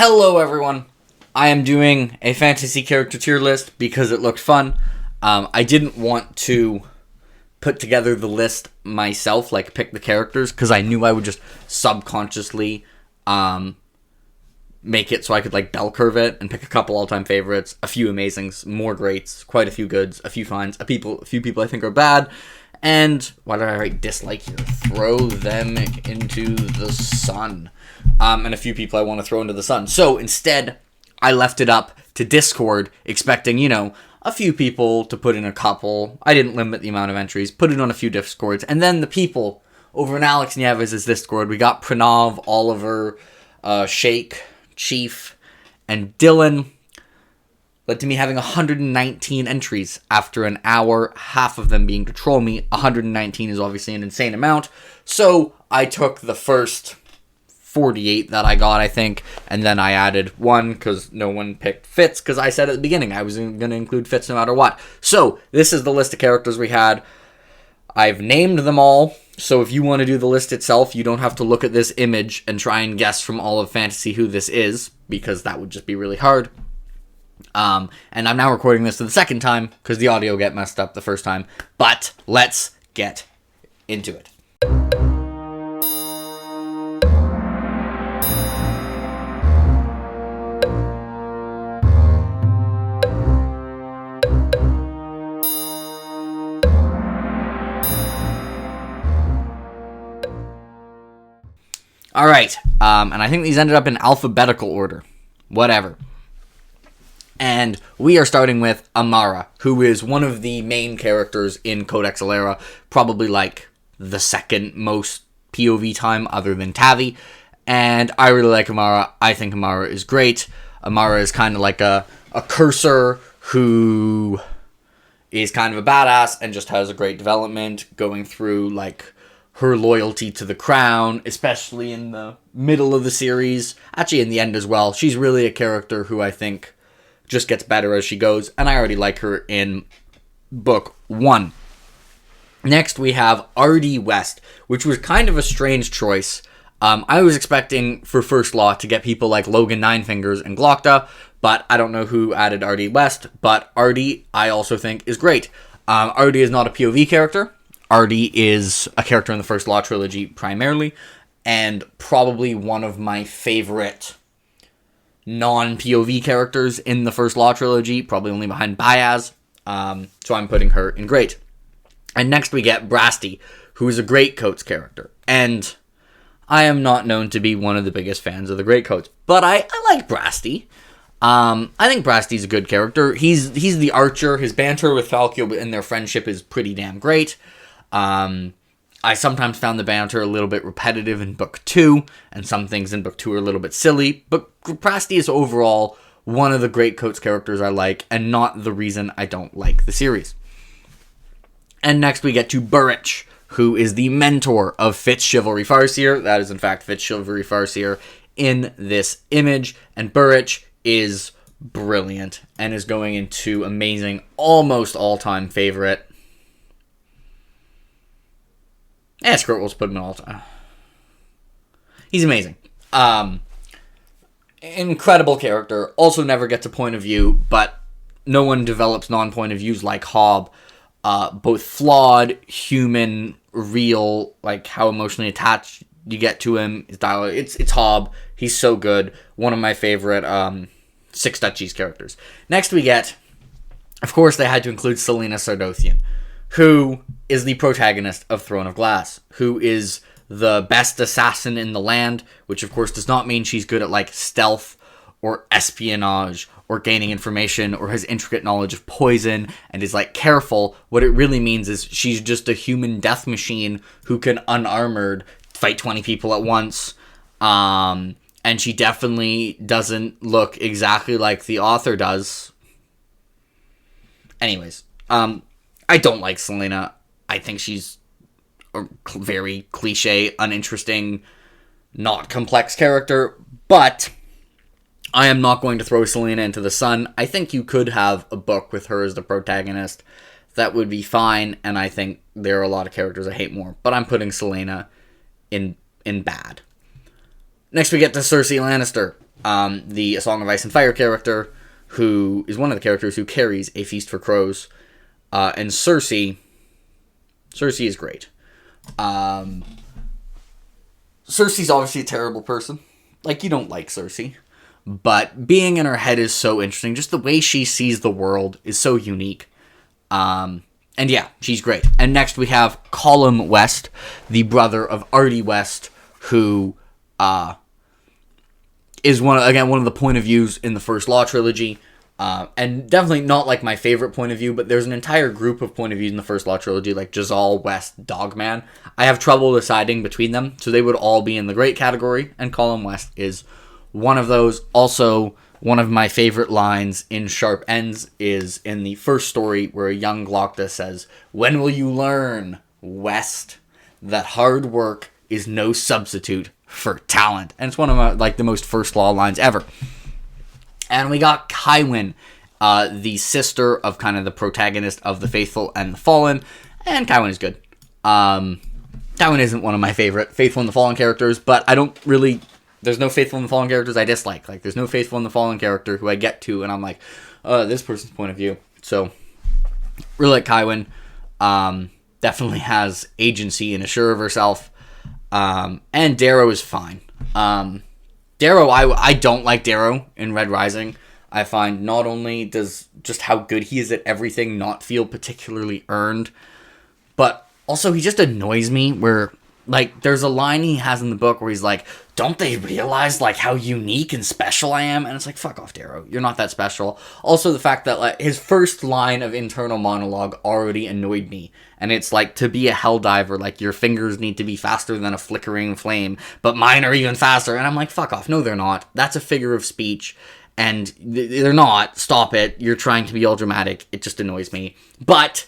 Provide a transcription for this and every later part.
Hello everyone, I am doing a fantasy character tier list because it looked fun. I didn't want to put together the list myself, like pick the characters, because I knew I would just subconsciously make it so I could like bell curve it and pick a couple all-time favorites, a few amazings, more greats, quite a few goods, a few fines, a few people I think are bad, and why did I write dislike here? Throw them into the sun. And a few people I want to throw into the sun. So instead, I left it up to Discord, expecting, a few people to put in a couple. I didn't limit the amount of entries, put it on a few Discords. And then the people over in Alex Nieves' Discord, we got Pranav, Oliver, Shake, Chief, and Dylan. Led to me having 119 entries after an hour, half of them being to troll me. 119 is obviously an insane amount. So I took the first 48 that I got, I think, and then I added one because no one picked Fitz, because I said at the beginning I was going to include Fitz no matter what. So this is the list of characters we had. I've named them all, so if you want to do the list itself, you don't have to look at this image and try and guess from all of Fantasy who this is, because that would just be really hard. And I'm now recording this for the second time because the audio got messed up the first time, but let's get into it. All right, and I think these ended up in alphabetical order. Whatever. And we are starting with Amara, who is one of the main characters in Codex Alera, probably like the second most POV time other than Tavi. And I really like Amara. I think Amara is great. Amara is kind of like a cursor who is kind of a badass and just has a great development going through like her loyalty to the crown, especially in the middle of the series. Actually, in the end as well. She's really a character who I think just gets better as she goes, and I already like her in book 1. Next, we have R.D. West, which was kind of a strange choice. I was expecting for First Law to get people like Logan Ninefingers and Glockta, but I don't know who added R.D. West, but R.D. I also think is great. R.D. is not a POV character. R.D. is a character in the First Law trilogy primarily, and probably one of my favorite non-POV characters in the First Law trilogy, probably only behind Bayaz, so I'm putting her in great. And next we get Brasty, who is a Greatcoats character, and I am not known to be one of the biggest fans of the Greatcoats, but I like Brasty. I think Brasty's a good character. He's the archer. His banter with Falco and their friendship is pretty damn great. I sometimes found the banter a little bit repetitive in book 2, and some things in book 2 are a little bit silly, but Brasty is overall one of the Greatcoats characters I like, and not the reason I don't like the series. And next we get to Burrich, who is the mentor of Fitz Chivalry Farseer. That is in fact Fitz Chivalry Farseer in this image, and Burrich is brilliant, and is going into amazing, almost all-time favorite. Screw it, we'll just put him in all time. He's amazing. Incredible character. Also never gets a point of view, but no one develops non-point of views like Hobb. Both flawed, human, real, like how emotionally attached you get to him. His dialogue, it's Hobb. He's so good. One of my favorite Six Duchies characters. Next we get, of course they had to include Selena Sardothian, who is the protagonist of Throne of Glass, who is the best assassin in the land, which of course does not mean she's good at like stealth or espionage or gaining information or has intricate knowledge of poison and is like careful. What it really means is she's just a human death machine who can unarmored fight 20 people at once. And she definitely doesn't look exactly like the author does. Anyways, I don't like Selena. I think she's a very cliche, uninteresting, not complex character, but I am not going to throw Selena into the sun. I think you could have a book with her as the protagonist. That would be fine, and I think there are a lot of characters I hate more, but I'm putting Selena in bad. Next we get to Cersei Lannister, the A Song of Ice and Fire character, who is one of the characters who carries A Feast for Crows. And Cersei is great. Cersei's obviously a terrible person. Like, you don't like Cersei. But being in her head is so interesting. Just the way she sees the world is so unique. And yeah, she's great. And next we have Colum West, the brother of Artie West, who is one of the point of views in the First Law trilogy. And definitely not like my favorite point of view, but there's an entire group of point of views in the First Law trilogy, like Jezal, West, Dogman. I have trouble deciding between them, so they would all be in the great category, and Colum West is one of those. Also, one of my favorite lines in Sharp Ends is in the first story where a young Glocta says, "When will you learn, West, that hard work is no substitute for talent?" And it's one of my, like, the most First Law lines ever. And we got Kywin, the sister of kind of the protagonist of The Faithful and the Fallen, and Kywin is good. Kywin isn't one of my favorite Faithful and the Fallen characters, but I don't really... There's no Faithful and the Fallen characters I dislike. Like, there's no Faithful and the Fallen character who I get to, and I'm like, this person's point of view. So, really like Kywin. Definitely has agency and is sure of herself. And Darrow is fine. Darrow, I don't like Darrow in Red Rising. I find not only does just how good he is at everything not feel particularly earned, but also he just annoys me where, like, there's a line he has in the book where he's like, "Don't they realize, like, how unique and special I am?" And it's like, fuck off, Darrow. You're not that special. Also, the fact that, like, his first line of internal monologue already annoyed me. And it's like, to be a helldiver, like, your fingers need to be faster than a flickering flame, but mine are even faster. And I'm like, fuck off. No, they're not. That's a figure of speech. And they're not. Stop it. You're trying to be all dramatic. It just annoys me. But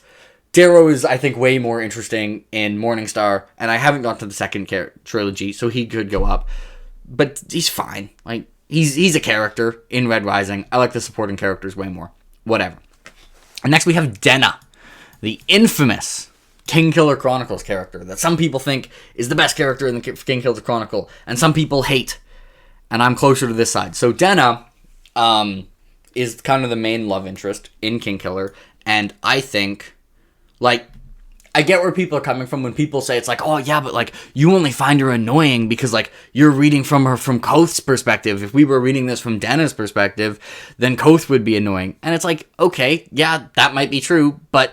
Darrow is, I think, way more interesting in Morningstar, and I haven't gotten to the second trilogy, so he could go up. But he's fine. Like, he's a character in Red Rising. I like the supporting characters way more. Whatever. And next we have Denna, the infamous Kingkiller Chronicles character that some people think is the best character in the Kingkiller Chronicle, and some people hate. And I'm closer to this side. So Denna is kind of the main love interest in Kingkiller, and I think... Like, I get where people are coming from when people say it's like, oh yeah, but like, you only find her annoying because like, you're reading from her from Koth's perspective. If we were reading this from Denna's perspective, then Koth would be annoying. And it's like, okay, yeah, that might be true, but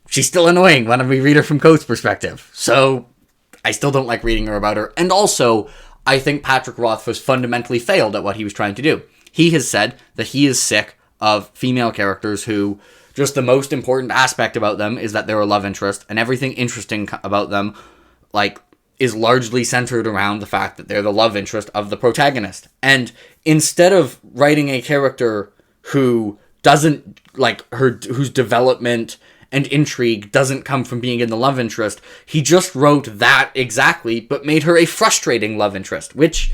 she's still annoying when we read her from Koth's perspective. So, I still don't like reading her about her. And also, I think Patrick Rothfuss fundamentally failed at what he was trying to do. He has said that he is sick of female characters who... Just the most important aspect about them is that they're a love interest, and everything interesting about them, like, is largely centered around the fact that they're the love interest of the protagonist. And instead of writing a character who doesn't, like, whose development and intrigue doesn't come from being in the love interest, he just wrote that exactly, but made her a frustrating love interest, which,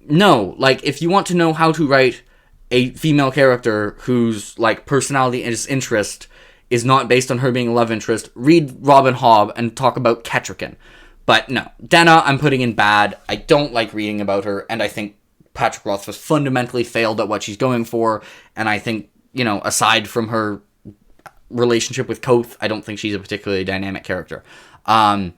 no, like, if you want to know how to write a female character whose, like, personality and interest is not based on her being a love interest, read Robin Hobb and talk about Kettricken. But no, Denna I'm putting in bad. I don't like reading about her, and I think Patrick Rothfuss fundamentally failed at what she's going for, and I think, you know, aside from her relationship with Koth, I don't think she's a particularly dynamic character. And,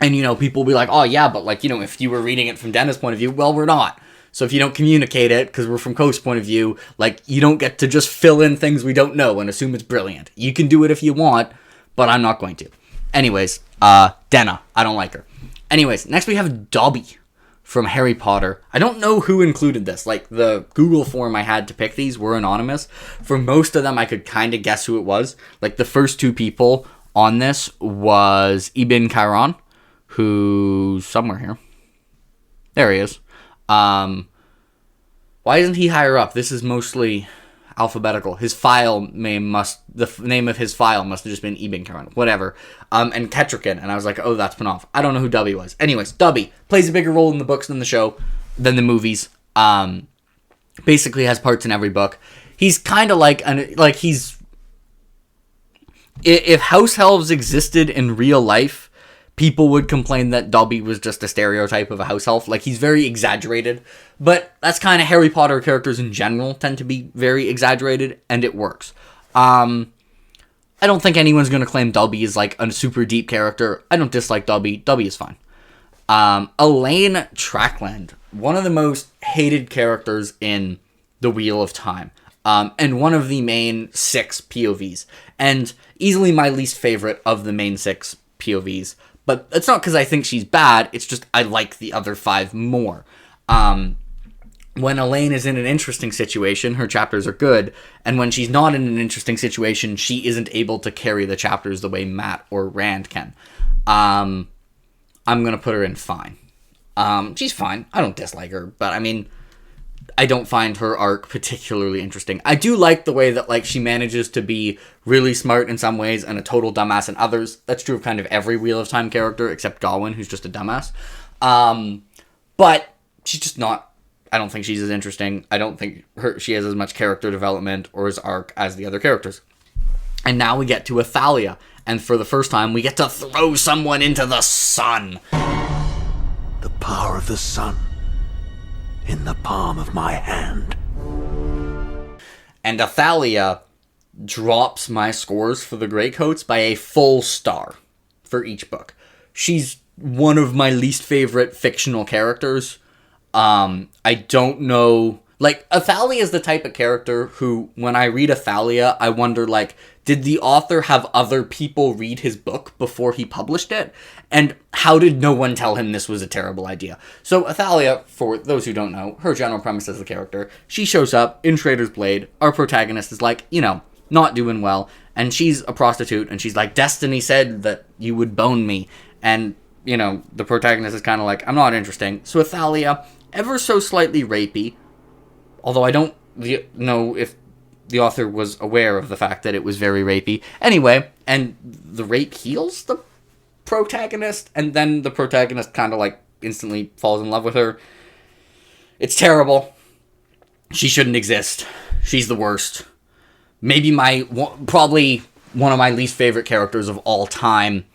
you know, people will be like, oh yeah, but, like, you know, if you were reading it from Denna's point of view, well, we're not. So if you don't communicate it, because we're from Koth's point of view, like, you don't get to just fill in things we don't know and assume it's brilliant. You can do it if you want, but I'm not going to. Anyways, Denna, I don't like her. Anyways, next we have Dobby from Harry Potter. I don't know who included this. Like, the Google form I had to pick these were anonymous. For most of them, I could kind of guess who it was. Like, the first two people on this was Ibn Chiron, who's somewhere here. There he is. Why isn't he higher up? This is mostly alphabetical. His file the name of his file must have just been Ibn Chiron. Whatever. And Kettricken. And I was like, oh, that's Panoff. I don't know who Dobby was. Anyways, Dobby plays a bigger role in the books than the show, than the movies. Basically has parts in every book. He's kind of like, if house elves existed in real life, people would complain that Dobby was just a stereotype of a house elf. Like, he's very exaggerated, but that's kind of Harry Potter characters in general tend to be very exaggerated, and it works. I don't think anyone's going to claim Dobby is, like, a super deep character. I don't dislike Dobby. Dobby is fine. Elaine Trackland, one of the most hated characters in The Wheel of Time, and one of the main 6 POVs, and easily my least favorite of the main 6 POVs. But it's not because I think she's bad, it's just I like the other 5 more. When Elaine is in an interesting situation, her chapters are good, and when she's not in an interesting situation, she isn't able to carry the chapters the way Matt or Rand can. I'm going to put her in fine. She's fine. I don't dislike her, but I mean, I don't find her arc particularly interesting. I do like the way that, like, she manages to be really smart in some ways and a total dumbass in others. That's true of kind of every Wheel of Time character, except Gawain, who's just a dumbass. But she's just not... I don't think she's as interesting. I don't think she has as much character development or as arc as the other characters. And now we get to Athalia. And for the first time, we get to throw someone into the sun. The power of the sun in the palm of my hand. And Athalia drops my scores for the Greycoats by a full star for each book. She's one of my least favorite fictional characters. I don't know, like, Athalia is the type of character who, when I read Athalia, I wonder, like, did the author have other people read his book before he published it? And how did no one tell him this was a terrible idea? So Athalia, for those who don't know, her general premise as a character, she shows up in Traitor's Blade, our protagonist is like, you know, not doing well, and she's a prostitute, and she's like, Destiny said that you would bone me, and, you know, the protagonist is kind of like, I'm not interesting. So Athalia, ever so slightly rapey, although I don't know if the author was aware of the fact that it was very rapey. Anyway, and the rape heals the protagonist, and then the protagonist kind of, like, instantly falls in love with her. It's terrible. She shouldn't exist. She's the worst. Maybe probably one of my least favorite characters of all time.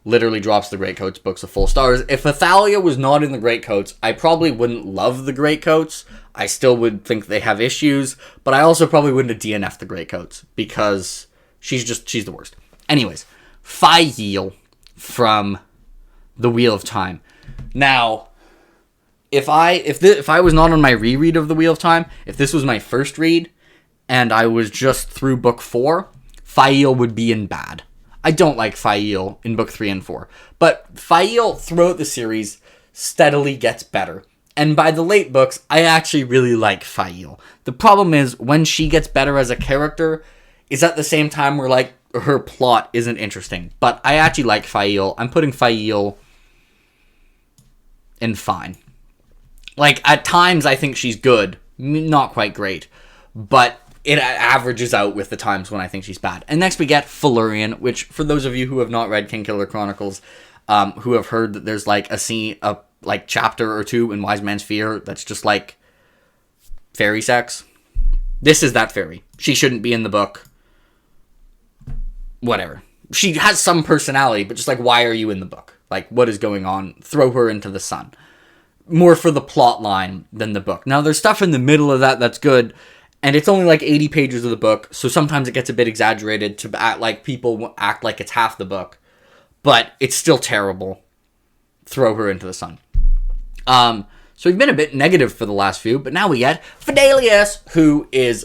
Literally drops the Greycoats books of full stars. If Athalia was not in the Greycoats, I probably wouldn't love the Greycoats. I still would think they have issues, but I also probably wouldn't have DNF'd the Greycoats because she's the worst. Anyways, Faille from The Wheel of Time. Now, if I was not on my reread of The Wheel of Time, if this was my first read and I was just through book 4, Faille would be in bad. I don't like Faille in book 3 and 4. But Faille, throughout the series, steadily gets better. And by the late books, I actually really like Faille. The problem is, when she gets better as a character, is at the same time where, like, her plot isn't interesting. But I actually like Faille. I'm putting Faille in fine. Like, at times, I think she's good. Not quite great. But it averages out with the times when I think she's bad. And next we get Felurian, which, for those of you who have not read Kingkiller Chronicles, who have heard that there's, like, a chapter or 2 in Wise Man's Fear that's just, like, fairy sex. This is that fairy. She shouldn't be in the book. Whatever. She has some personality, but just, like, why are you in the book? Like, what is going on? Throw her into the sun. More for the plot line than the book. Now, there's stuff in the middle of that that's good, and it's only like 80 pages of the book, so sometimes it gets a bit exaggerated to act like people act like it's half the book. But it's still terrible. Throw her into the sun. So we've been a bit negative for the last few, but now we get Fidelius, who is,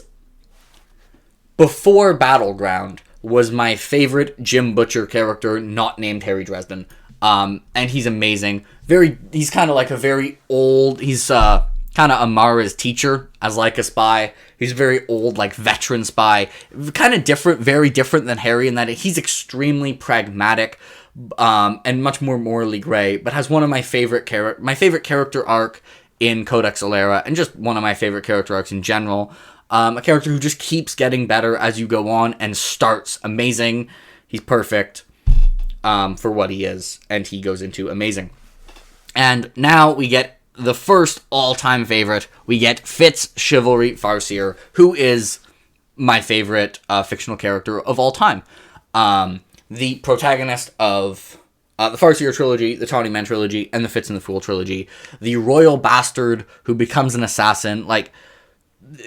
before Battleground, was my favorite Jim Butcher character, not named Harry Dresden. And he's amazing. He's kind of like a very old, he's kind of Amara's teacher as like a spy. He's a very old, like, veteran spy. Kind of different, very different than Harry in that he's extremely pragmatic, and much more morally gray, but has one of my favorite character arc in Codex Alera, and just one of my favorite character arcs in general. A character who just keeps getting better as you go on and starts amazing. He's perfect for what he is, and he goes into amazing. And now we get the first all-time favorite. We get Fitz Chivalry Farseer, who is my favorite fictional character of all time. The protagonist of the Farseer trilogy, the Tawny Man trilogy, and the Fitz and the Fool trilogy. The royal bastard who becomes an assassin. Like,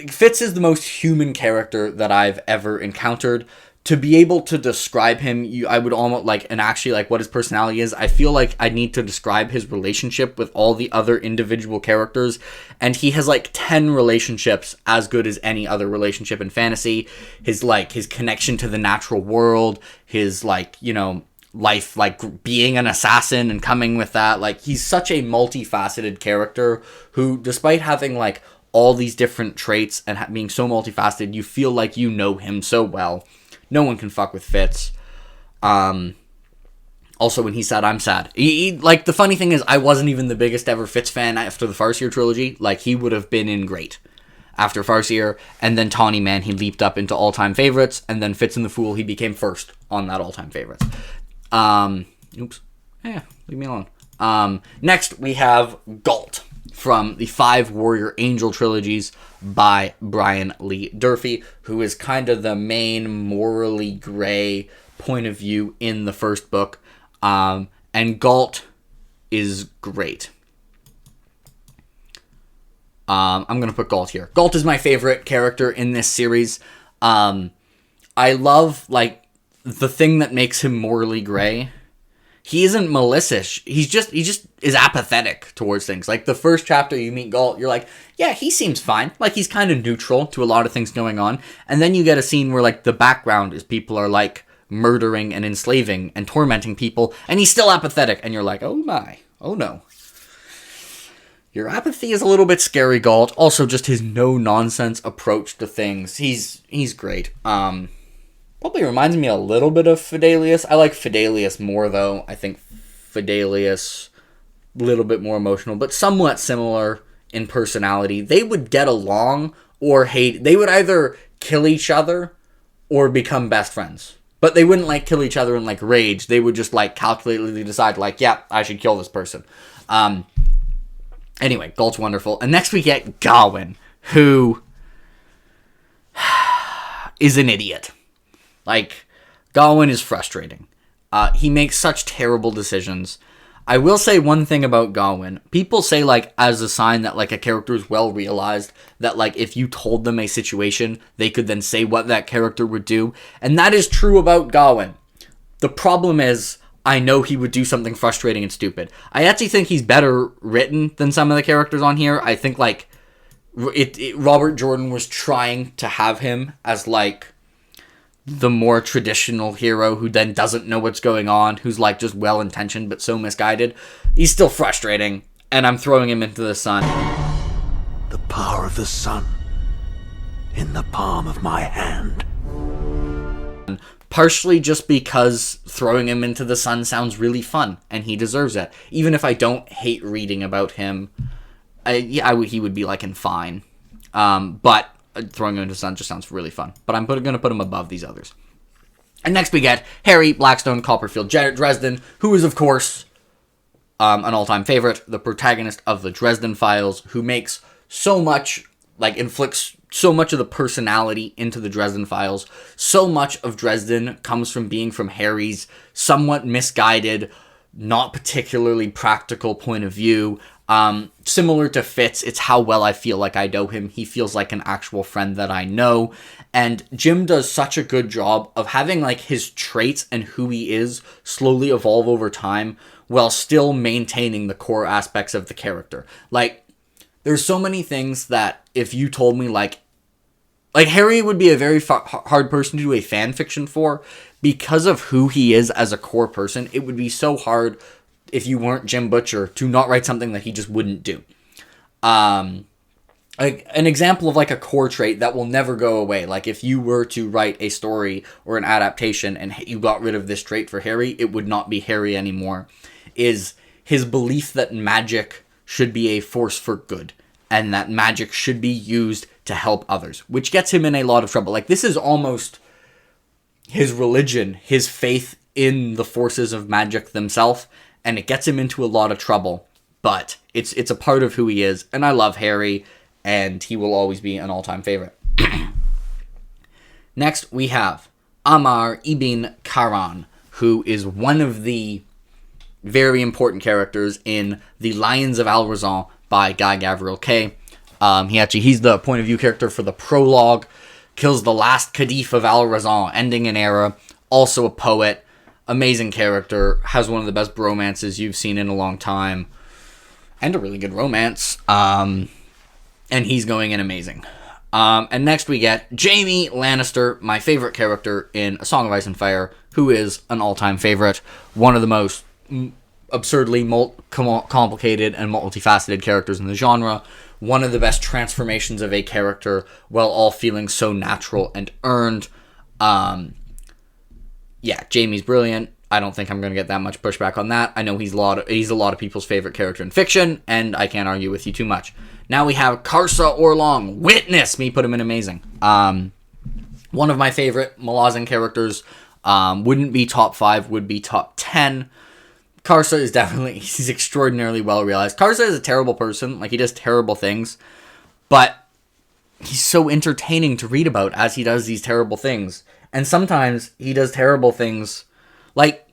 Fitz is the most human character that I've ever encountered. To be able to describe him, I would almost like, and actually like what his personality is, I feel like I need to describe his relationship with all the other individual characters, and he has like 10 relationships as good as any other relationship in fantasy. His connection to the natural world, his like, you know, life, like being an assassin and coming with that, like he's such a multifaceted character who, despite having like all these different traits and being so multifaceted, you feel like you know him so well. No one can fuck with Fitz. Also, when he's sad, I'm sad. Like, the funny thing is, I wasn't even the biggest ever Fitz fan after the Farseer trilogy. Like, he would have been in great after Farseer, and then Tawny Man, he leaped up into all-time favorites, and then Fitz and the Fool, he became first on that all-time favorites. Oops. Yeah, leave me alone. Next, we have Galt from the 5 Warrior Angel trilogies by Brian Lee Durfee, who is kind of the main morally gray point of view in the first book. And Galt is great. I'm going to put Galt here. Galt is my favorite character in this series. I love, like, the thing that makes him morally gray. He isn't malicious. He just is apathetic towards things. Like, the first chapter you meet Galt, you're like, yeah, he seems fine. Like, he's kind of neutral to a lot of things going on. And then you get a scene where, like, the background is people are, like, murdering and enslaving and tormenting people, and he's still apathetic. And you're like, oh my, oh no. Your apathy is a little bit scary, Galt. Also, just his no-nonsense approach to things. He's great. Probably reminds me a little bit of Fidelius. I like Fidelius more, though. I think Fidelius, a little bit more emotional, but somewhat similar in personality. They would get along or hate. They would either kill each other or become best friends. But they wouldn't, like, kill each other in, like, rage. They would just, like, calculatedly decide, like, yeah, I should kill this person. Anyway, Galt's wonderful. And next we get Gawain, who is an idiot. Like, Gawain is frustrating. He makes such terrible decisions. I will say one thing about Gawain. People say, like, as a sign that, like, a character is well realized, that, like, if you told them a situation, they could then say what that character would do. And that is true about Gawain. The problem is, I know he would do something frustrating and stupid. I actually think he's better written than some of the characters on here. I think, like, Robert Jordan was trying to have him as, like, the more traditional hero who then doesn't know what's going on, who's, like, just well-intentioned but so misguided. He's still frustrating, and I'm throwing him into the sun. The power of the sun in the palm of my hand. Partially just because throwing him into the sun sounds really fun, and he deserves it. Even if I don't hate reading about him, he would be, like, in fine. But throwing him into the sun just sounds really fun. But I'm going to put him above these others. And next we get Harry Blackstone Copperfield Dresden, who is, of course, an all-time favorite, the protagonist of the Dresden Files, who makes so much, like, inflicts so much of the personality into the Dresden Files. So much of Dresden comes from being from Harry's somewhat misguided, not particularly practical point of view. Similar to Fitz, it's how well I feel like I know him. He feels like an actual friend that I know. And Jim does such a good job of having, like, his traits and who he is slowly evolve over time while still maintaining the core aspects of the character. Like, there's so many things that if you told me, like Harry would be a very hard person to do a fan fiction for because of who he is as a core person. It would be so hard if you weren't Jim Butcher to not write something that he just wouldn't do. Like an example of, like, a core trait that will never go away. Like, if you were to write a story or an adaptation and you got rid of this trait for Harry, it would not be Harry anymore. Is his belief that magic should be a force for good and that magic should be used to help others, which gets him in a lot of trouble. Like, this is almost his religion, his faith in the forces of magic themselves, and it gets him into a lot of trouble. But it's a part of who he is, and I love Harry, and he will always be an all-time favorite. Next, we have Ammar ibn Kharan, who is one of the very important characters in The Lions of Alrazan by Guy Gavriel Kay. He's the point of view character for the prologue, kills the last Cadif of Alrazan, ending an era, also a poet, amazing character, has one of the best bromances you've seen in a long time, and a really good romance, and he's going in amazing. And next we get Jaime Lannister, my favorite character in A Song of Ice and Fire, who is an all-time favorite, one of the most absurdly complicated and multifaceted characters in the genre, one of the best transformations of a character, while all feeling so natural and earned. Jaime's brilliant. I don't think I'm going to get that much pushback on that. I know he's a lot of people's favorite character in fiction, and I can't argue with you too much. Now we have Karsa Orlong. Witness me put him in amazing. One of my favorite Malazan characters. Wouldn't be top 5, would be top 10. Karsa is he's extraordinarily well realized. Karsa is a terrible person. Like, he does terrible things, but he's so entertaining to read about as he does these terrible things. And sometimes he does terrible things, like,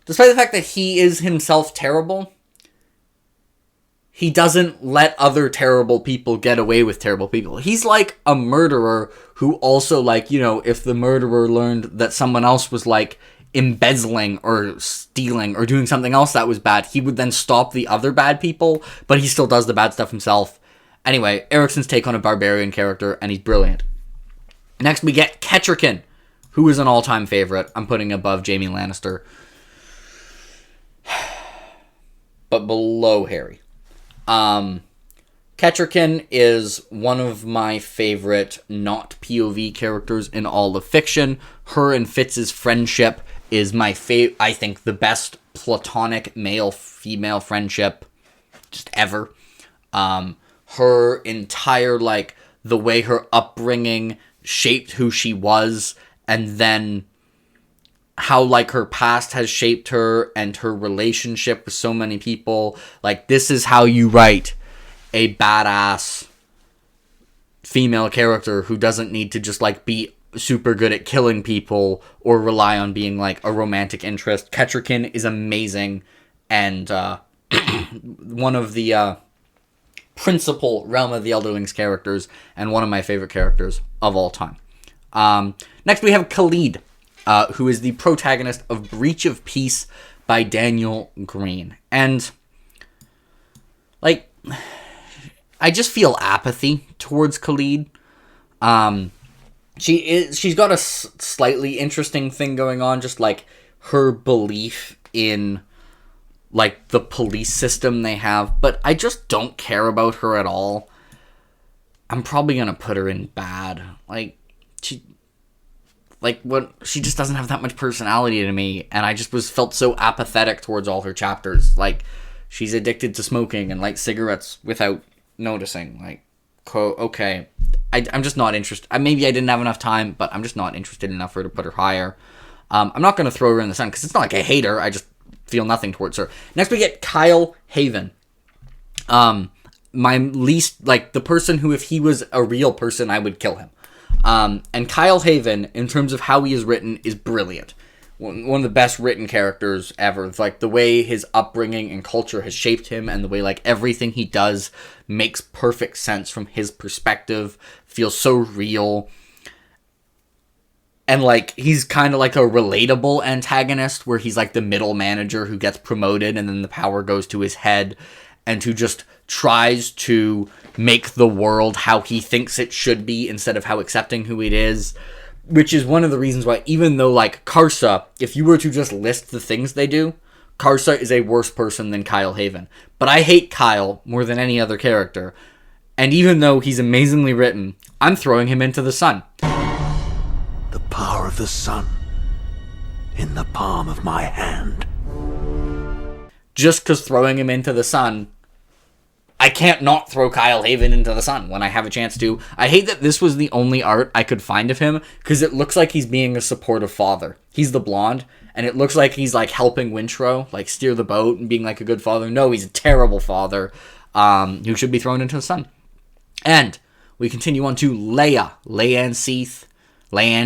despite the fact that he is himself terrible, he doesn't let other terrible people get away with terrible people. He's like a murderer who also, like, you know, if the murderer learned that someone else was, like, embezzling or stealing or doing something else that was bad, he would then stop the other bad people, but he still does the bad stuff himself. Anyway, Ericsson's take on a barbarian character, and he's brilliant. Next, we get Kettricken, who is an all-time favorite. I'm putting above Jaime Lannister, but below Harry. Kettricken is one of my favorite not POV characters in all of fiction. Her and Fitz's friendship is my favorite. I think the best platonic male-female friendship just ever. Her entire, like, the way her upbringing shaped who she was, and then how, like, her past has shaped her, and her relationship with so many people. Like, this is how you write a badass female character who doesn't need to just, like, be super good at killing people or rely on being, like, a romantic interest. Kettricken is amazing, and one of the principal Realm of the Elderlings characters, and one of my favorite characters of all time. Next we have Khalid, who is the protagonist of Breach of Peace by Daniel Green. And, like, I just feel apathy towards Khalid. She's got a slightly interesting thing going on, just, like, her belief in, like, the police system they have, but I just don't care about her at all. I'm probably gonna put her in bad. Like, she just doesn't have that much personality to me, and I just felt so apathetic towards all her chapters. Like, she's addicted to smoking and lights cigarettes without noticing. Like, okay, I'm just not interested. Maybe I didn't have enough time, but I'm just not interested enough for her to put her higher. I'm not gonna throw her in the sun, because it's not like I hate her, I just feel nothing towards her. Next we get Kyle Haven. My least, like, the person who, if he was a real person, I would kill him. And Kyle Haven, in terms of how he is written, is brilliant. One of the best written characters ever. It's like the way his upbringing and culture has shaped him, and the way, like, everything he does makes perfect sense from his perspective, feels so real. And, like, he's kind of like a relatable antagonist, where he's like the middle manager who gets promoted and then the power goes to his head, and who just tries to make the world how he thinks it should be instead of how accepting who it is. Which is one of the reasons why, even though, like, Karsa, if you were to just list the things they do, Karsa is a worse person than Kyle Haven. But I hate Kyle more than any other character. And even though he's amazingly written, I'm throwing him into the sun. The power of the sun in the palm of my hand. Just because throwing him into the sun, I can't not throw Kyle Haven into the sun when I have a chance to. I hate that this was the only art I could find of him, because it looks like he's being a supportive father. He's the blonde, and it looks like he's, like, helping Wintrow, like, steer the boat and being, like, a good father. No, he's a terrible father, who should be thrown into the sun. And we continue on to Leanne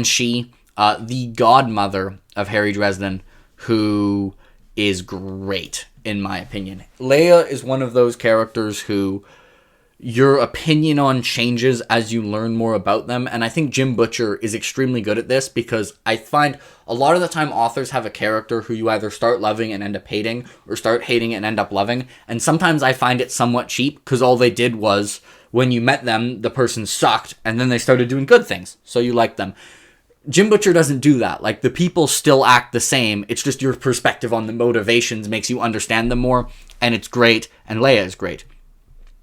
She, the godmother of Harry Dresden, who is great, in my opinion. Leia is one of those characters who your opinion on changes as you learn more about them, and I think Jim Butcher is extremely good at this, because I find a lot of the time authors have a character who you either start loving and end up hating, or start hating and end up loving, and sometimes I find it somewhat cheap, because all they did was, when you met them, the person sucked, and then they started doing good things, so you liked them. Jim Butcher doesn't do that. Like, the people still act the same, it's just your perspective on the motivations makes you understand them more, and it's great, and Leia is great.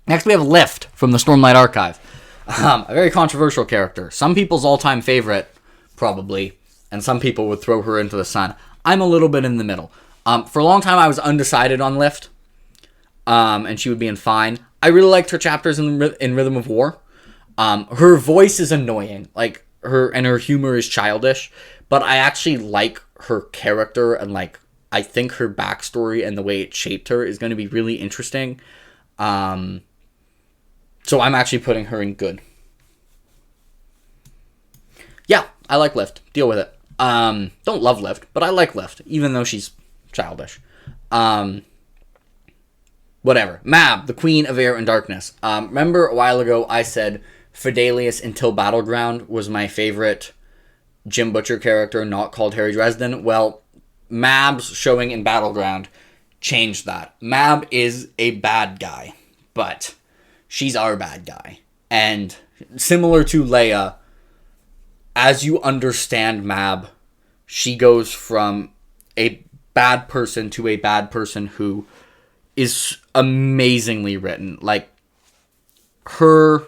Next, we have Lift from the Stormlight Archive. A very controversial character. Some people's all-time favorite, probably, and some people would throw her into the sun. I'm a little bit in the middle. For a long time, I was undecided on Lift, and she would be in Fine. I really liked her chapters in Rhythm of War. Her voice is annoying, like her humor is childish, but I actually like her character, and like I think her backstory and the way it shaped her is going to be really interesting. So I'm actually putting her in good. Yeah, I like Lift. Deal with it. Don't love Lift, but I like Lift, even though she's childish. Whatever. Mab, the Queen of Air and Darkness. Remember a while ago I said Fidelius until Battleground was my favorite Jim Butcher character, not called Harry Dresden? Well, Mab's showing in Battleground changed that. Mab is a bad guy, but she's our bad guy. And similar to Leia, as you understand Mab, she goes from a bad person to a bad person who is amazingly written. Like, her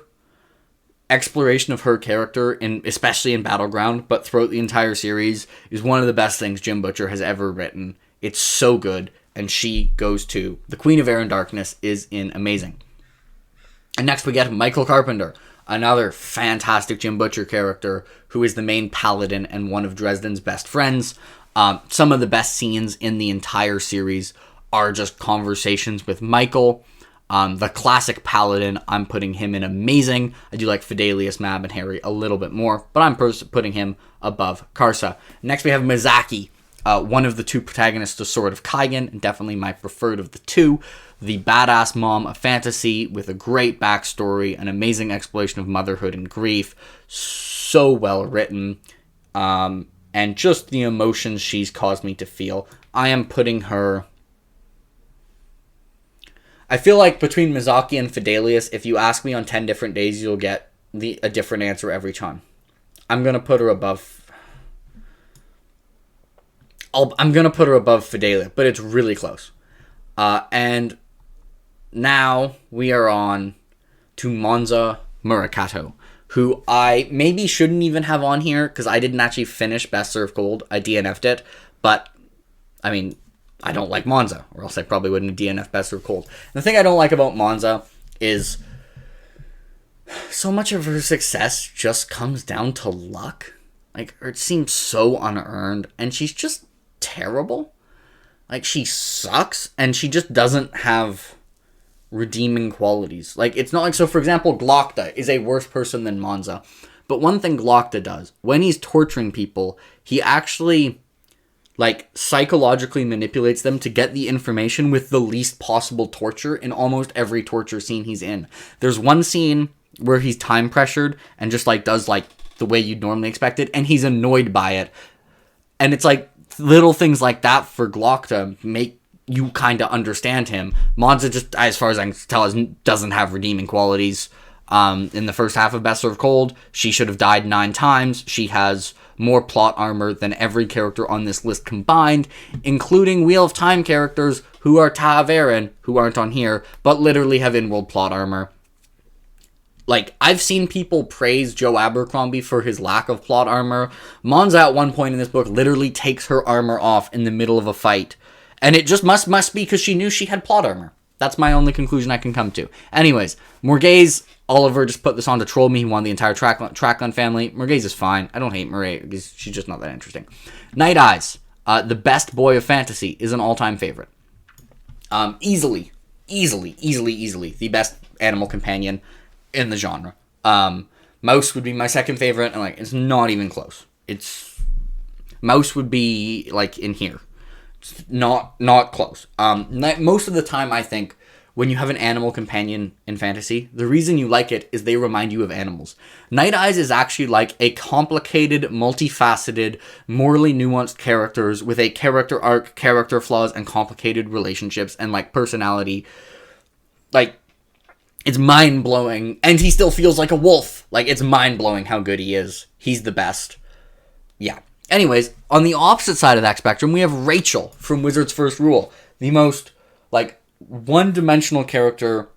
exploration of her character, especially in Battleground, but throughout the entire series, is one of the best things Jim Butcher has ever written. It's so good, and she goes to the Queen of Air and Darkness is in amazing. And next we get Michael Carpenter, another fantastic Jim Butcher character who is the main paladin and one of Dresden's best friends. Some of the best scenes in the entire series are just conversations with Michael. The classic paladin, I'm putting him in amazing. I do like Fidelius, Mab, and Harry a little bit more, but I'm putting him above Karsa. Next we have Mizaki, one of the two protagonists of Sword of Kaigen, and definitely my preferred of the two. The badass mom of fantasy with a great backstory, an amazing exploration of motherhood and grief. So well written. And just the emotions she's caused me to feel. I am putting her... I feel like between Mizaki and Fidelius, if you ask me on 10 different days, you'll get a different answer every time. I'm going to put her above... I'm going to put her above Fidelius, but it's really close. And now we are on to Monza Murakato, who I maybe shouldn't even have on here because I didn't actually finish Best Served Cold. I DNF'd it, but I mean, I don't like Monza, or else I probably wouldn't have DNF Best Served Cold. And the thing I don't like about Monza is so much of her success just comes down to luck. Like, it seems so unearned, and she's just terrible. Like, she sucks, and she just doesn't have redeeming qualities. Like, it's not like, so for example, Glokta is a worse person than Monza. But one thing Glokta does, when he's torturing people, he actually, like, psychologically manipulates them to get the information with the least possible torture in almost every torture scene he's in. There's one scene where he's time pressured and just, like, does, like, the way you'd normally expect it, and he's annoyed by it. And it's, like, little things like that for Glokta make you kind of understand him. Monza just, as far as I can tell, doesn't have redeeming qualities. In the first half of Best Served Cold, she should have died 9 times. She has more plot armor than every character on this list combined, including Wheel of Time characters who are Ta'averen, who aren't on here, but literally have in-world plot armor. Like, I've seen people praise Joe Abercrombie for his lack of plot armor. Monza at one point in this book literally takes her armor off in the middle of a fight. And it just must be because she knew she had plot armor. That's my only conclusion I can come to. Anyways, Morghese, Oliver just put this on to troll me. He won the entire Trackland family. Morghese is fine. I don't hate Morghese. She's just not that interesting. Night Eyes, the best boy of fantasy, is an all-time favorite. Easily the best animal companion in the genre. Mouse would be my second favorite, and like, it's not even close. Mouse would be like in here. Not close. Most of the time, I think, when you have an animal companion in fantasy, the reason you like it is they remind you of animals. Night Eyes is actually like a complicated, multifaceted, morally nuanced characters with a character arc, character flaws, and complicated relationships and like personality. Like, it's mind-blowing, and he still feels like a wolf. Like, it's mind-blowing how good he is. He's the best. Yeah. Anyways, on the opposite side of that spectrum, we have Rachel from Wizard's First Rule. The most, like, one-dimensional character,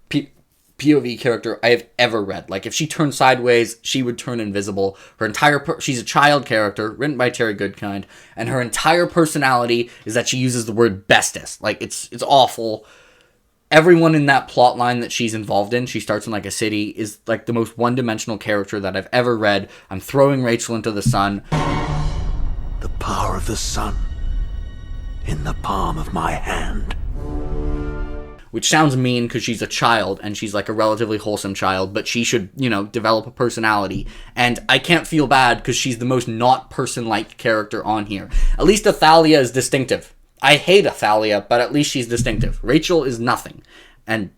POV character I have ever read. Like, if she turned sideways, she would turn invisible. Her entire she's a child character, written by Terry Goodkind, and her entire personality is that she uses the word bestest. Like, it's awful. Everyone in that plot line that she's involved in, she starts in like a city, is like the most one-dimensional character that I've ever read. I'm throwing Rachel into the sun. The power of the sun in the palm of my hand. Which sounds mean because she's a child and she's like a relatively wholesome child, but she should, you know, develop a personality. And I can't feel bad because she's the most not person-like character on here. At least Athalia is distinctive. I hate Athalia, but at least she's distinctive. Rachel is nothing. And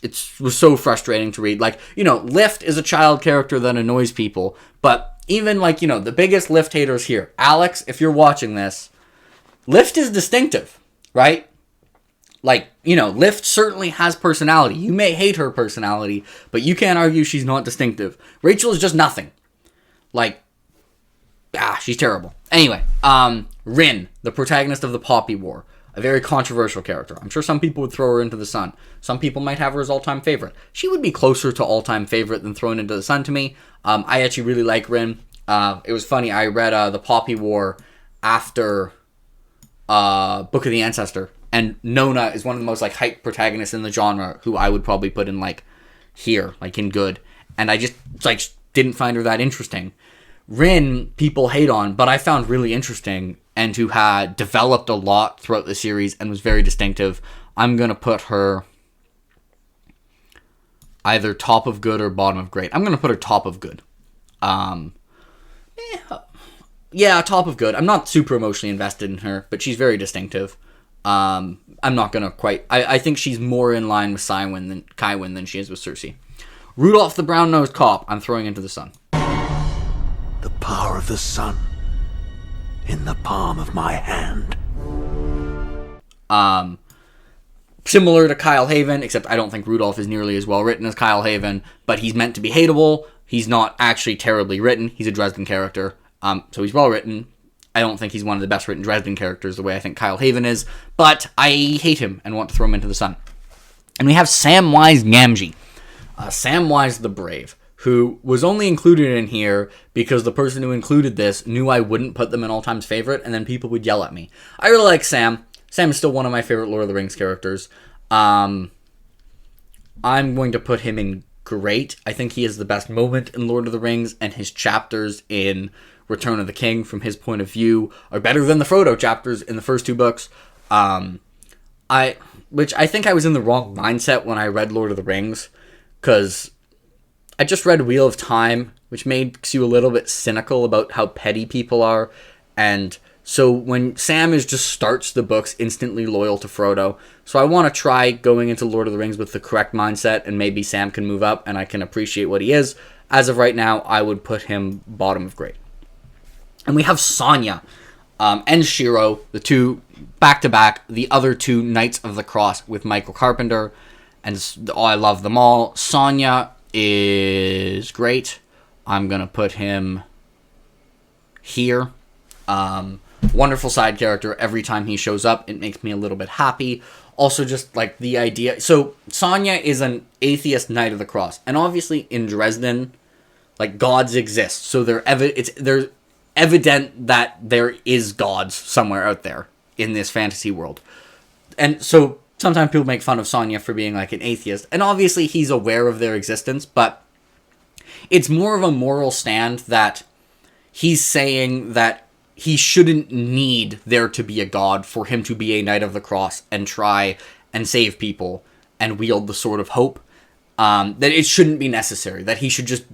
it was so frustrating to read. Like, you know, Lift is a child character that annoys people, but even like, you know, the biggest Lift haters here. Alex, if you're watching this, Lift is distinctive, right? Like, you know, Lift certainly has personality. You may hate her personality, but you can't argue she's not distinctive. Rachel is just nothing. Like, she's terrible. Anyway, Rin, the protagonist of the Poppy War. A very controversial character. I'm sure some people would throw her into the sun. Some people might have her as all-time favorite. She would be closer to all-time favorite than thrown into the sun to me. I actually really like Rin. It was funny, I read the Poppy War after Book of the Ancestor. And Nona is one of the most like hyped protagonists in the genre, who I would probably put in like here, like in good. And I just like didn't find her that interesting. Rin, people hate on, but I found really interesting, and who had developed a lot throughout the series and was very distinctive. I'm gonna put her either top of good or bottom of great. I'm gonna put her top of good. Yeah, top of good. I'm not super emotionally invested in her, but she's very distinctive. I'm not gonna quite. I think she's more in line with Kywin than she is with Cersei. Rudolph the Brown-Nosed Cop, I'm throwing into the sun. The power of the sun in the palm of my hand. Similar to Kyle Haven, except I don't think Rudolph is nearly as well written as Kyle Haven, but he's meant to be hateable. He's not actually terribly written. He's a Dresden character, so he's well written. I don't think he's one of the best written Dresden characters the way I think Kyle Haven is, but I hate him and want to throw him into the sun. And we have Samwise Gamgee. Samwise the Brave, who was only included in here because the person who included this knew I wouldn't put them in all-time's favorite, and then people would yell at me. I really like Sam. Sam is still one of my favorite Lord of the Rings characters. I'm going to put him in great. I think he is the best moment in Lord of the Rings, and his chapters in Return of the King, from his point of view, are better than the Frodo chapters in the first two books. Which I think I was in the wrong mindset when I read Lord of the Rings, because I just read Wheel of Time, which makes you a little bit cynical about how petty people are, and so when Sam just starts the books instantly loyal to Frodo, so I want to try going into Lord of the Rings with the correct mindset, and maybe Sam can move up, and I can appreciate what he is. As of right now, I would put him bottom of great. And we have Sonya and Shiro, the two back-to-back, the other two Knights of the Cross with Michael Carpenter. And I love them all. Sonya is great. I'm going to put him here. Wonderful side character. Every time he shows up, it makes me a little bit happy. Also, just like the idea. So, Sonya is an atheist Knight of the Cross. And obviously, in Dresden, like, gods exist. So, they're evident that there is gods somewhere out there in this fantasy world. And so sometimes people make fun of Sonya for being like an atheist, and obviously he's aware of their existence, but it's more of a moral stand that he's saying that he shouldn't need there to be a god for him to be a Knight of the Cross and try and save people and wield the Sword of Hope. That it shouldn't be necessary, that he should just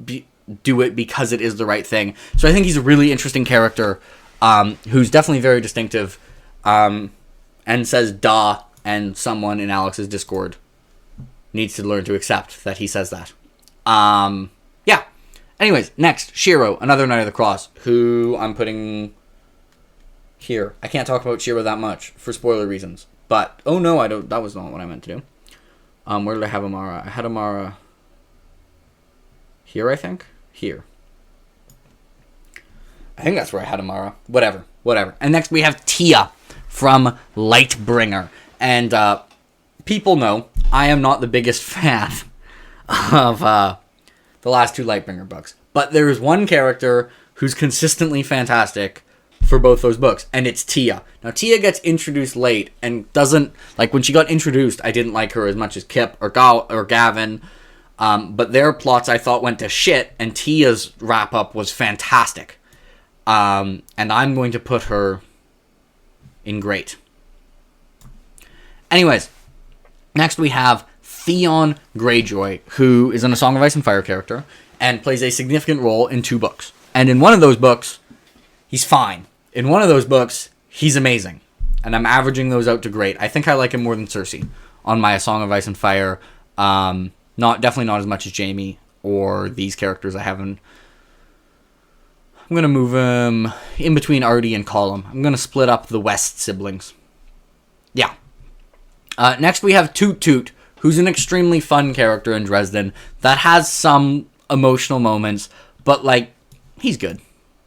do it because it is the right thing. So I think he's a really interesting character, who's definitely very distinctive. and says "duh," and someone in Alex's Discord needs to learn to accept that he says that. Yeah. Anyways, next, Shiro, another Knight of the Cross, who I'm putting here. I can't talk about Shiro that much for spoiler reasons. But, oh no, I don't. That was not what I meant to do. Where did I have Amara? I had Amara here, I think? Here. I think that's where I had Amara. Whatever. And next we have Tia from Lightbringer. And people know I am not the biggest fan of the last 2 Lightbringer books. But there is one character who's consistently fantastic for both those books, and it's Tia. Now, Tia gets introduced late and doesn't... Like, when she got introduced, I didn't like her as much as Kip or Gavin. But their plots I thought went to shit, and Tia's wrap-up was fantastic. And I'm going to put her in great. Anyways, next we have Theon Greyjoy, who is in A Song of Ice and Fire character, and plays a significant role in 2 books. And in one of those books, he's fine. In one of those books, he's amazing. And I'm averaging those out to great. I think I like him more than Cersei on my A Song of Ice and Fire. Definitely not as much as Jaime or these characters I haven't. I'm going to move him in between Artie and Colum. I'm going to split up the West siblings. Yeah. Next we have Toot Toot, who's an extremely fun character in Dresden that has some emotional moments, but, like, he's good.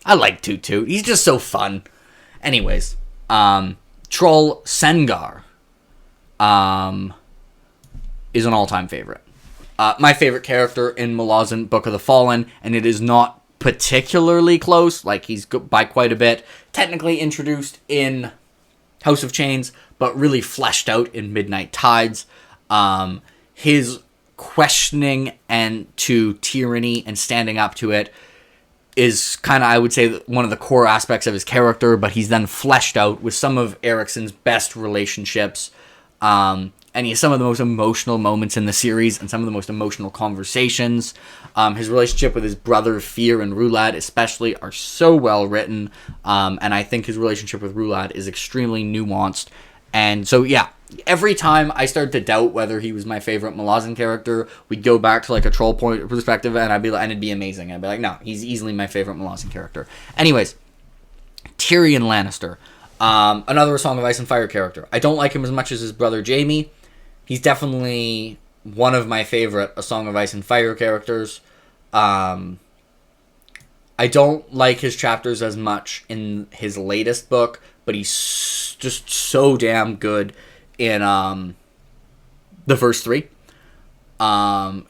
I like Toot Toot. He's just so fun. Anyways, Troll Sengar is an all-time favorite. My favorite character in Malazan Book of the Fallen, and it is not particularly close. Like, he's by quite a bit. Technically introduced in House of Chains, but really fleshed out in Midnight Tides. His questioning and to tyranny and standing up to it is kind of, I would say, one of the core aspects of his character, but he's then fleshed out with some of Ericsson's best relationships, and he has some of the most emotional moments in the series, and some of the most emotional conversations. His relationship with his brother, Fear, and Rulad especially are so well written, and I think his relationship with Rulad is extremely nuanced. And so, yeah, every time I started to doubt whether he was my favorite Malazan character, we'd go back to, like, a troll point perspective, and it'd be amazing. I'd be like, no, he's easily my favorite Malazan character. Anyways, Tyrion Lannister, another Song of Ice and Fire character. I don't like him as much as his brother Jaime. He's definitely one of my favorite A Song of Ice and Fire characters. I don't like his chapters as much in his latest book, but he's just so damn good in the first 3.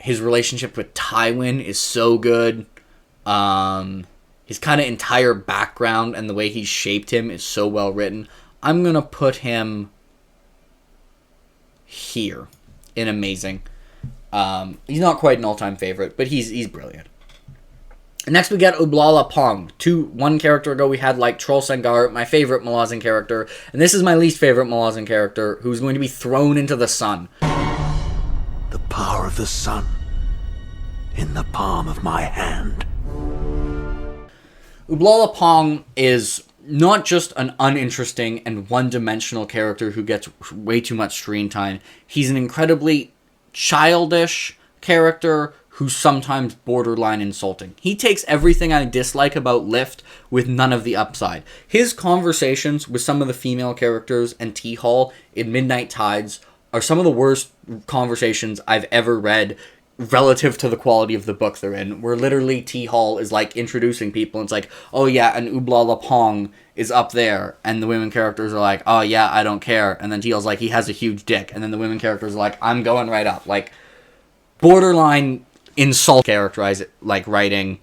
His relationship with Tywin is so good. His kind of entire background and the way he's shaped him is so well written. I'm going to put him here in amazing. He's not quite an all-time favorite, but he's brilliant. Next we get Ublala Pong. One character ago we had, like, Troll Sengar, my favorite Malazan character, and this is my least favorite Malazan character, who's going to be thrown into the sun. The power of the sun in the palm of my hand. Ublala Pong is not just an uninteresting and one-dimensional character who gets way too much screen time. He's an incredibly childish character who's sometimes borderline insulting. He takes everything I dislike about Lift with none of the upside. His conversations with some of the female characters and T-Hall in Midnight Tides are some of the worst conversations I've ever read relative to the quality of the book they're in, where literally T-Hall is, like, introducing people, and it's like, oh yeah, and Ublala Pong is up there, and the women characters are like, oh yeah, I don't care, and then T-Hall's like, he has a huge dick, and then the women characters are like, I'm going right up. Like, borderline insult characterize it, like, writing.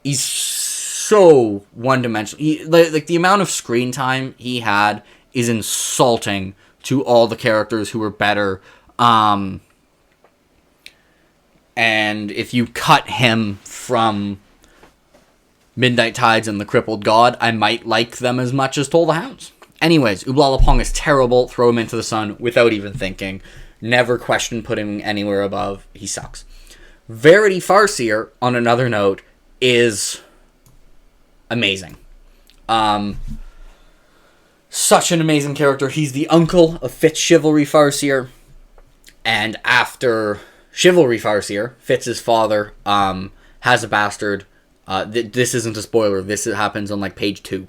He's so one-dimensional. Like, the amount of screen time he had is insulting to all the characters who were better. And if you cut him from Midnight Tides and the Crippled God, I might like them as much as Toll the Hounds. Anyways, Ublala Pong is terrible. Throw him into the sun without even thinking. Never question putting him anywhere above. He sucks. Verity Farseer, on another note, is amazing. Such an amazing character. He's the uncle of Fitz Chivalry Farseer. And after Chivalry Farseer, Fitz's father, has a bastard. This isn't a spoiler. This happens on, like, page 2.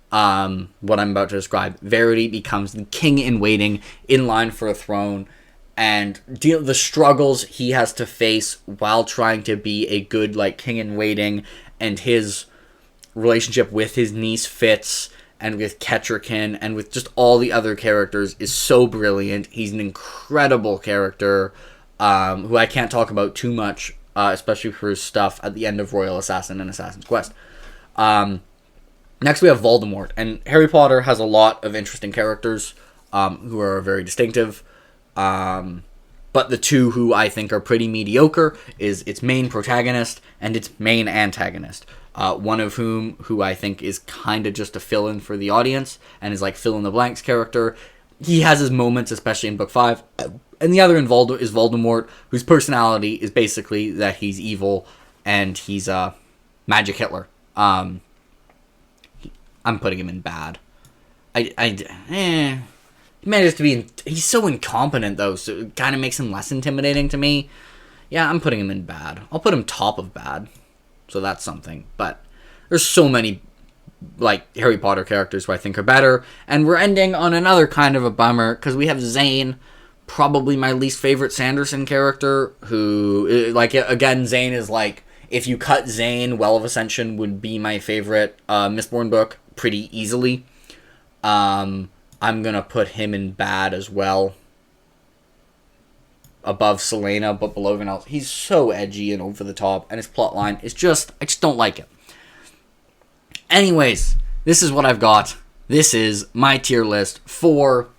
What I'm about to describe. Verity becomes the king in waiting, in line for a throne, and the struggles he has to face while trying to be a good, like, king in waiting, and his relationship with his niece Fitz, and with Kettrikin, and with just all the other characters is so brilliant. He's an incredible character, who I can't talk about too much, especially for his stuff at the end of Royal Assassin and Assassin's Quest. Next we have Voldemort, and Harry Potter has a lot of interesting characters, who are very distinctive, but the two who I think are pretty mediocre is its main protagonist and its main antagonist. One of who I think is kind of just a fill-in for the audience, and is like fill-in-the-blanks character. He has his moments, especially in Book 5. And the other is Voldemort, whose personality is basically that he's evil, and he's Magic Hitler. I'm putting him in bad. He manages to be... He's so incompetent, though, so it kind of makes him less intimidating to me. Yeah, I'm putting him in bad. I'll put him top of bad. So that's something. But there's so many, like, Harry Potter characters who I think are better. And we're ending on another kind of a bummer, because we have Zane, probably my least favorite Sanderson character, who, like, again, Zane is like, if you cut Zane, Well of Ascension would be my favorite Mistborn book pretty easily. I'm gonna put him in bad as well. Above Selena, but below everyone else. He's so edgy and over the top, and his plotline is just... I just don't like it. Anyways, this is what I've got. This is my tier list for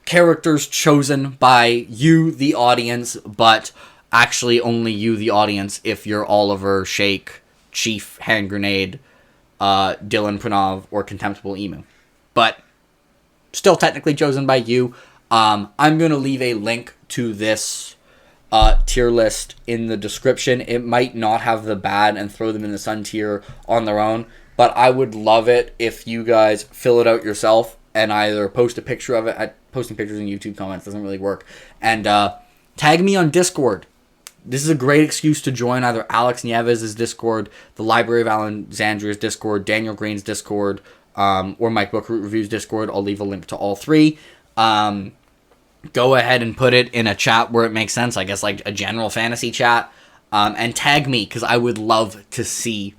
characters chosen by you, the audience, but actually only you, the audience, if you're Oliver, Shake, Chief, Hand Grenade, Dylan Pranav, or Contemptible Emu. But still technically chosen by you. I'm going to leave a link to this tier list in the description. It might not have the bad and throw them in the sun tier on their own, but I would love it if you guys fill it out yourself and either post a picture of it. Posting pictures in YouTube comments doesn't really work. And tag me on Discord. This is a great excuse to join either Alex Nieves' Discord, the Library of Alexandria's Discord, Daniel Green's Discord, or Mike Bookroot Review's Discord. I'll leave a link to all three. Go ahead and put it in a chat where it makes sense, I guess like a general fantasy chat, and tag me, because I would love to see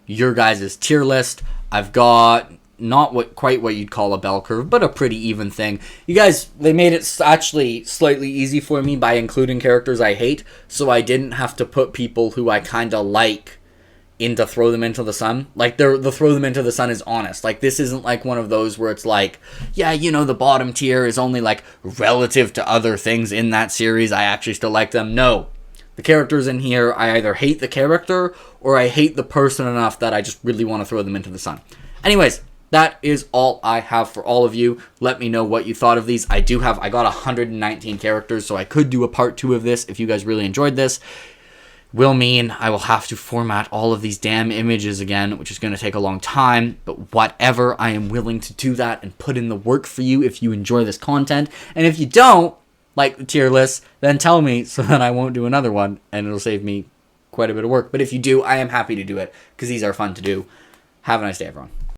your guys' tier list. I've got not quite what you'd call a bell curve, but a pretty even thing. You guys, they made it actually slightly easy for me by including characters I hate, so I didn't have to put people who I kind of like in to throw them into the sun. Like, the throw them into the sun is honest. Like, this isn't like one of those where it's like, yeah, you know, the bottom tier is only like relative to other things in that series, I actually still like them. No. The characters in here, I either hate the character or I hate the person enough that I just really want to throw them into the sun. Anyways, that is all I have for all of you. Let me know what you thought of these. I got 119 characters, so I could do a part 2 of this if you guys really enjoyed this. Will mean I will have to format all of these damn images again, which is going to take a long time, but whatever, I am willing to do that and put in the work for you if you enjoy this content. And if you don't like the tier list, then tell me so that I won't do another one, and it'll save me quite a bit of work. But if you do, I am happy to do it, because these are fun to do. Have a nice day, everyone.